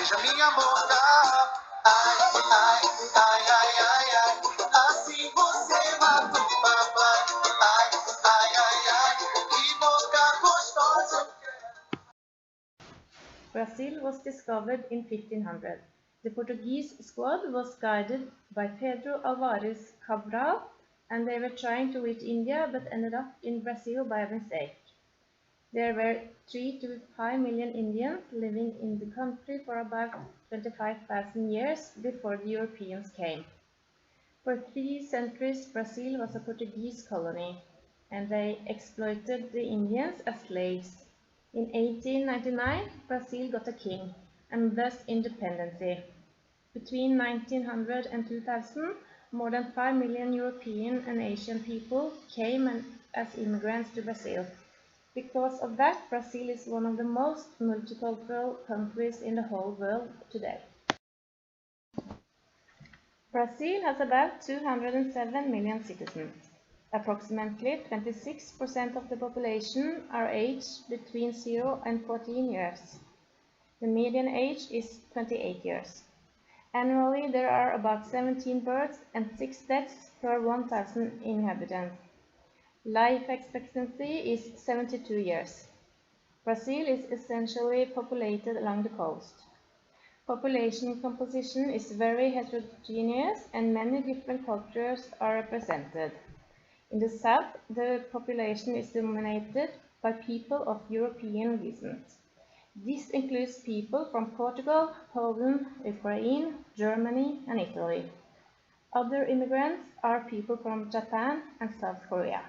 Beija minha boca. Ai, ai, ai, ai, ai, ai. Assim você mata o papai. Ai, ai, ai, ai. Que boca gostosa. Brazil was discovered in 1500. The Portuguese squad was guided by Pedro Álvares Cabral, and they were trying to reach India but ended up in Brazil by mistake. There were 3 to 5 million Indians living in the country for about 25,000 years before the Europeans came. For 3 centuries, Brazil was a Portuguese colony, and they exploited the Indians as slaves. In 1899, Brazil got a king, and thus independence. Between 1900 and 2000, more than 5 million European and Asian people came as immigrants to Brazil. Because of that, Brazil is one of the most multicultural countries in the whole world today. Brazil has about 207 million citizens. Approximately 26% of the population are aged between 0 and 14 years. The median age is 28 years. Annually, there are about 17 births and 6 deaths per 1,000 inhabitants. Life expectancy is 72 years. Brazil is essentially populated along the coast. Population composition is very heterogeneous and many different cultures are represented. In the south, the population is dominated by people of European descent. This includes people from Portugal, Poland, Ukraine, Germany, and Italy. Other immigrants are people from Japan and South Korea.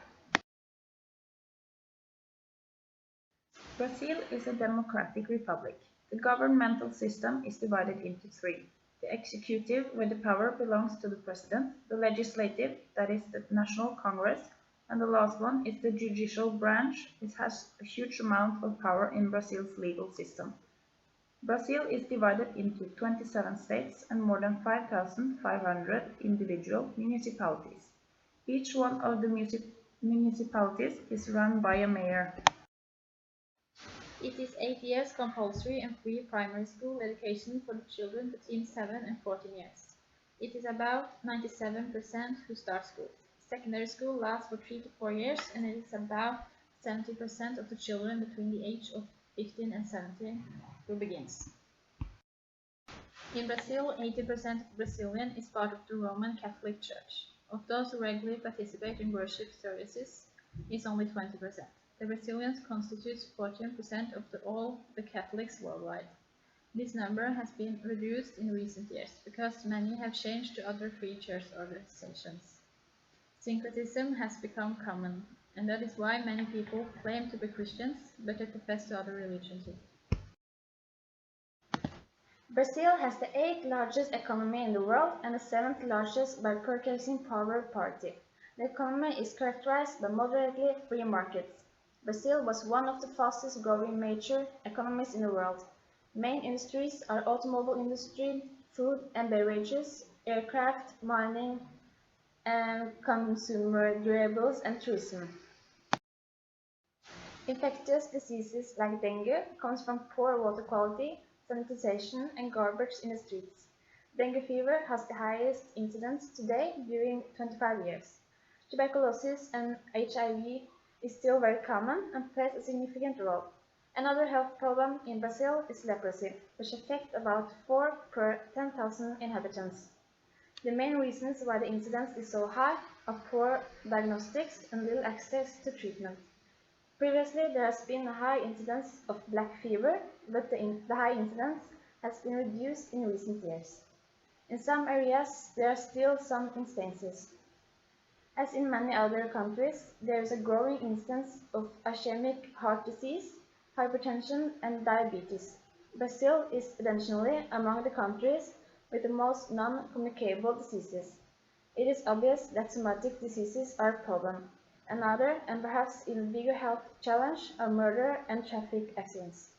Brazil is a democratic republic. The governmental system is divided into three: the executive, where the power belongs to the president; the legislative, that is the National Congress; and the last one is the judicial branch, which has a huge amount of power in Brazil's legal system. Brazil is divided into 27 states and more than 5,500 individual municipalities. Each one of the municipalities is run by a mayor. It is 8 years compulsory and free primary school education for the children between 7 and 14 years. It is about 97% who start school. Secondary school lasts for 3 to 4 years, and it is about 70% of the children between the age of 15 and 17 who begins. In Brazil, 80% of Brazilian is part of the Roman Catholic Church. Of those who regularly participate in worship services, is only 20%. The Brazilians constitute 14% of all the Catholics worldwide. This number has been reduced in recent years because many have changed to other free church organizations. Syncretism has become common, and that is why many people claim to be Christians, but they profess to other religions too. Brazil has the 8th largest economy in the world and the 7th largest by purchasing power party. The economy is characterized by moderately free markets. Brazil was one of the fastest growing major economies in the world. Main industries are automobile industry, food and beverages, aircraft, mining, and consumer durables and tourism. Infectious diseases like dengue comes from poor water quality, sanitization, and garbage in the streets. Dengue fever has the highest incidence today during 25 years. Tuberculosis and HIV is still very common and plays a significant role. Another health problem in Brazil is leprosy, which affects about 4 per 10,000 inhabitants. The main reasons why the incidence is so high are poor diagnostics and little access to treatment. Previously, there has been a high incidence of black fever, but the high incidence has been reduced in recent years. In some areas, there are still some instances. As in many other countries, there is a growing instance of ischemic heart disease, hypertension, and diabetes. Brazil is additionally among the countries with the most non-communicable diseases. It is obvious that somatic diseases are a problem. Another, and perhaps even bigger health challenge, are murder and traffic accidents.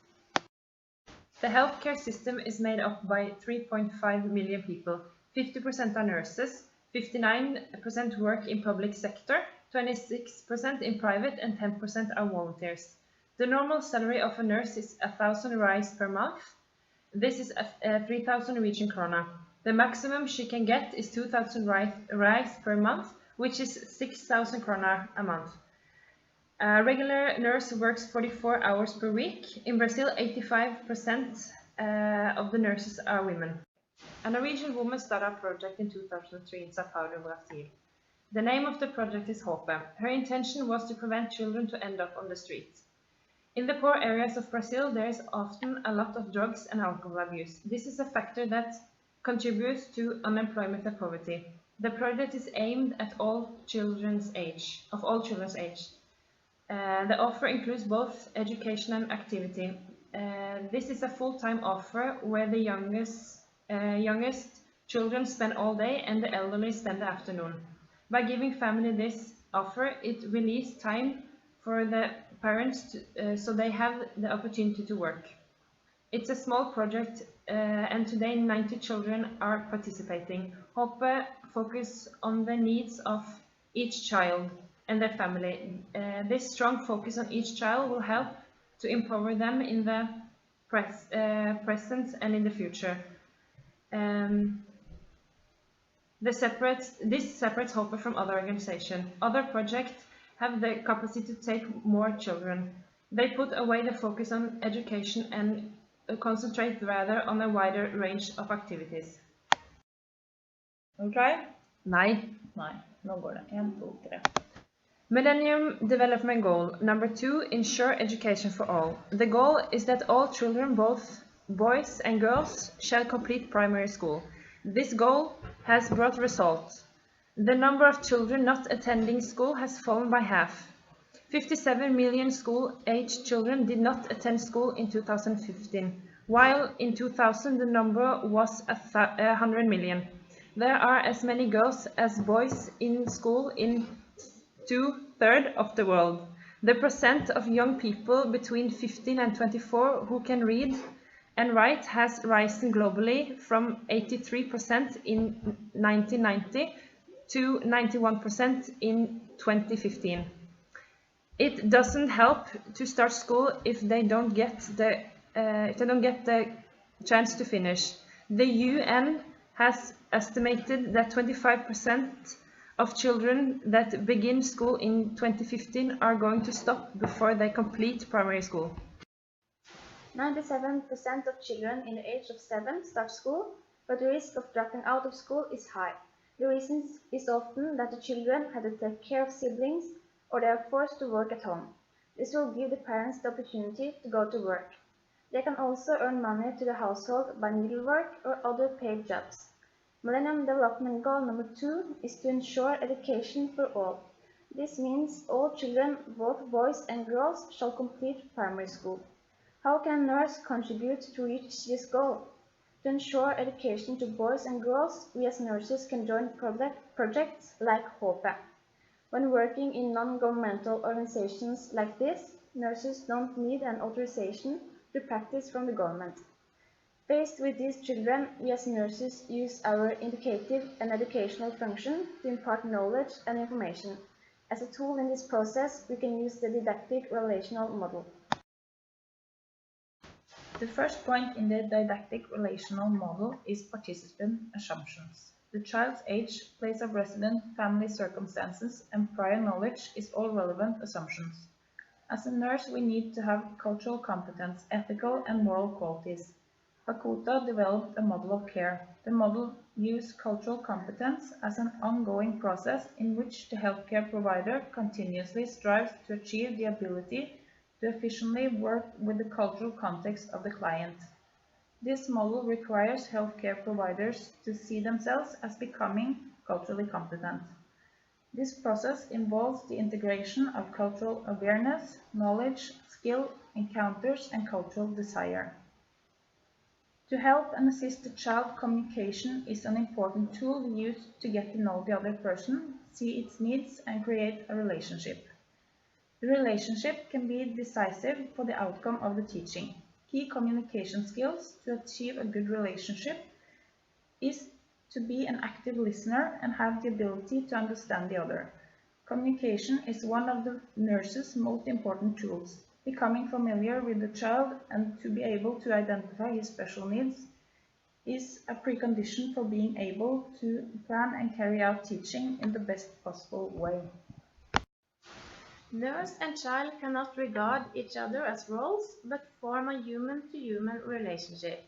The healthcare system is made up by 3.5 million people. 50% are nurses, 59% work in public sector, 26% in private, and 10% are volunteers. The normal salary of a nurse is 1,000 reais per month. This is 3,000 Norwegian krona. The maximum she can get is 2,000 rice per month, which is 6,000 krona a month. A regular nurse works 44 hours per week. In Brazil, 85% of the nurses are women. A Norwegian woman started a project in 2003 in Sao Paulo, Brazil. The name of the project is Hope. Her intention was to prevent children to end up on the street. In the poor areas of Brazil, there is often a lot of drugs and alcohol abuse. This is a factor that contributes to unemployment and poverty. The project is aimed at all children's age. The offer includes both education and activity. This is a full-time offer where the youngest children spend all day and the elderly spend the afternoon. By giving family this offer, it releases time for the parents so they have the opportunity to work. It's a small project and today 90 children are participating. Hope focus on the needs of each child and their family. This strong focus on each child will help to empower them in the present and in the future. This separates Hope from other organizations. Other projects have the capacity to take more children. They put away the focus on education and concentrate rather on a wider range of activities. Will you try? Nei. Nei. Nå går det. 1, 2, 3. Millennium Development Goal number 2, ensure education for all. The goal is that all children, both boys and girls, shall complete primary school. This goal has brought results. The number of children not attending school has fallen by half. 57 million school-aged children did not attend school in 2015, while in 2000 the number was 100 million. There are as many girls as boys in school in 2/3 of the world. The percent of young people between 15 and 24 who can read and write has risen globally from 83% in 1990 to 91% in 2015. It doesn't help to start school if they don't get the chance to finish. The UN has estimated that 25% of children that begin school in 2015 are going to stop before they complete primary school. 97% of children in the age of 7 start school, but the risk of dropping out of school is high. The reason is often that the children have to take care of siblings or they are forced to work at home. This will give the parents the opportunity to go to work. They can also earn money to the household by needlework or other paid jobs. Millennium Development Goal number 2 is to ensure education for all. This means all children, both boys and girls, shall complete primary school. How can a nurse contribute to reach this goal? To ensure education to boys and girls, we as nurses can join projects like HOPE. When working in non-governmental organizations like this, nurses don't need an authorization to practice from the government. Faced with these children, we as nurses use our indicative and educational function to impart knowledge and information. As a tool in this process, we can use the didactic relational model. The first point in the didactic relational model is participant assumptions. The child's age, place of residence, family circumstances, and prior knowledge is all relevant assumptions. As a nurse, we need to have cultural competence, ethical and moral qualities. Hakuto developed a model of care. The model views cultural competence as an ongoing process in which the healthcare provider continuously strives to achieve the ability to efficiently work with the cultural context of the client. This model requires healthcare providers to see themselves as becoming culturally competent. This process involves the integration of cultural awareness, knowledge, skill, encounters, and cultural desire. To help and assist the child, communication is an important tool used to get to know the other person, see its needs, and create a relationship. The relationship can be decisive for the outcome of the teaching. Key communication skills to achieve a good relationship is to be an active listener and have the ability to understand the other. Communication is one of the nurse's most important tools. Becoming familiar with the child and to be able to identify his special needs is a precondition for being able to plan and carry out teaching in the best possible way. Nurse and child cannot regard each other as roles, but form a human-to-human relationship.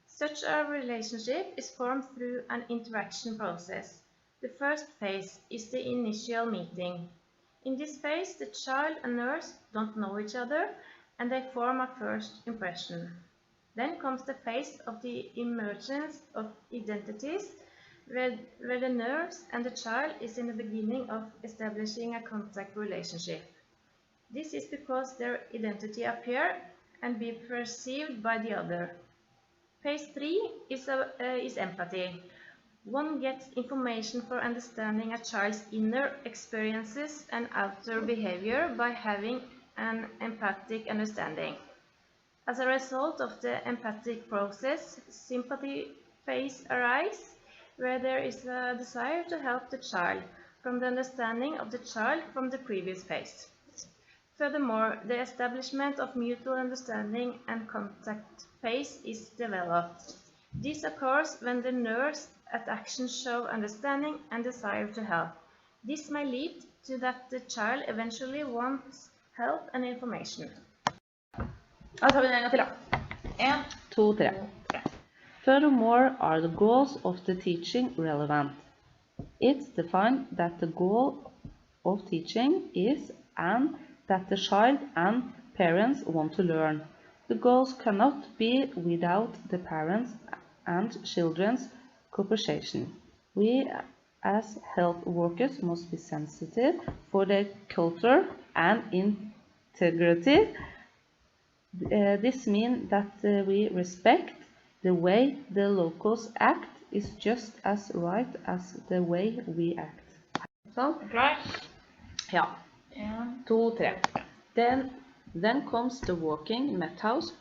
Such a relationship is formed through an interaction process. The first phase is the initial meeting. In this phase, the child and nurse don't know each other, and they form a first impression. Then comes the phase of the emergence of identities, where the nurse and the child is in the beginning of establishing a contact relationship. This is because their identity appear and be perceived by the other. Phase 3 is empathy. One gets information for understanding a child's inner experiences and outer behavior by having an empathic understanding. As a result of the empathic process, sympathy phase arises, where there is a desire to help the child from the understanding of the child from the previous phase. Furthermore, the establishment of mutual understanding and contact phase is developed. This occurs when the nurse at action show understanding and desire to help. This may lead to that the child eventually wants help and information. Da tar vi den en gang til, da. 1, 2, 3. Furthermore, are the goals of the teaching relevant? It's defined that the goal of teaching is and that the child and parents want to learn. The goals cannot be without the parents and children's cooperation. We as health workers must be sensitive for the culture and integrity. This means that we respect the way the locals act is just as right as the way we act. Sånn. klar? Ja. 1, 2, 3. Then comes the working methods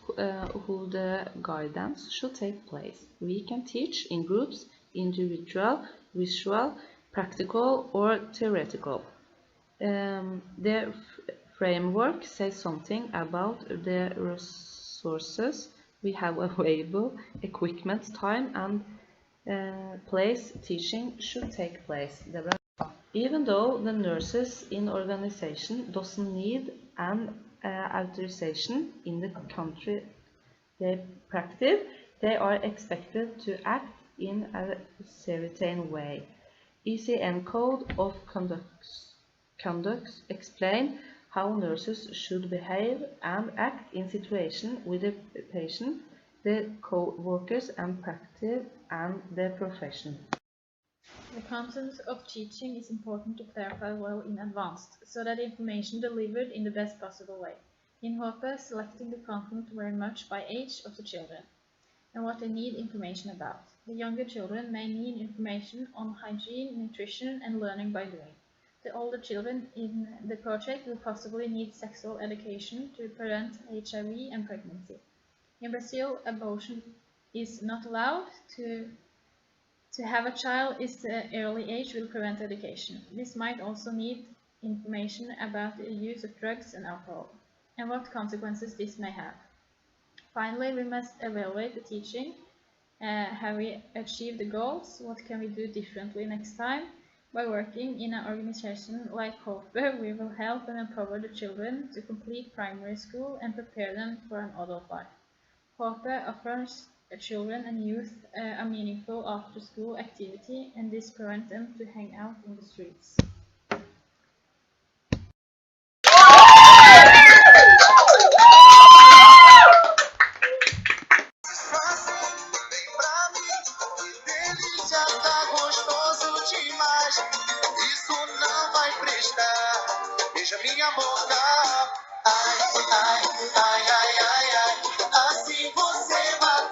who the guidance should take place. We can teach in groups, individual, visual, practical, or theoretical. The framework says something about the resources we have available, equipment, time, and place teaching should take place. Even though the nurses in organization doesn't need an authorization in the country they practice, they are expected to act in a certain way. ECN Code of Conduct explain how nurses should behave and act in situation with the patient, the co-workers and practice and the profession. The content of teaching is important to clarify well in advance, so that information delivered in the best possible way. In HOPE, selecting the content very much by age of the children and what they need information about. The younger children may need information on hygiene, nutrition, and learning by doing. The older children in the project will possibly need sexual education to prevent HIV and pregnancy. In Brazil, abortion is not allowed. To have a child at the early age will prevent education. This might also need information about the use of drugs and alcohol, and what consequences this may have. Finally, we must evaluate the teaching. Have we achieved the goals? What can we do differently next time? By working in an organization like HOPE, we will help and empower the children to complete primary school and prepare them for an adult life. HOPE offers children and youth a meaningful after-school activity, and this prevents them to hang out in the streets. Vem pra mim, que delícia, tá gostoso demais. Isso não vai prestar. Beija minha boca. Ai, ai, ai, ai, ai, ai. Assim você vai.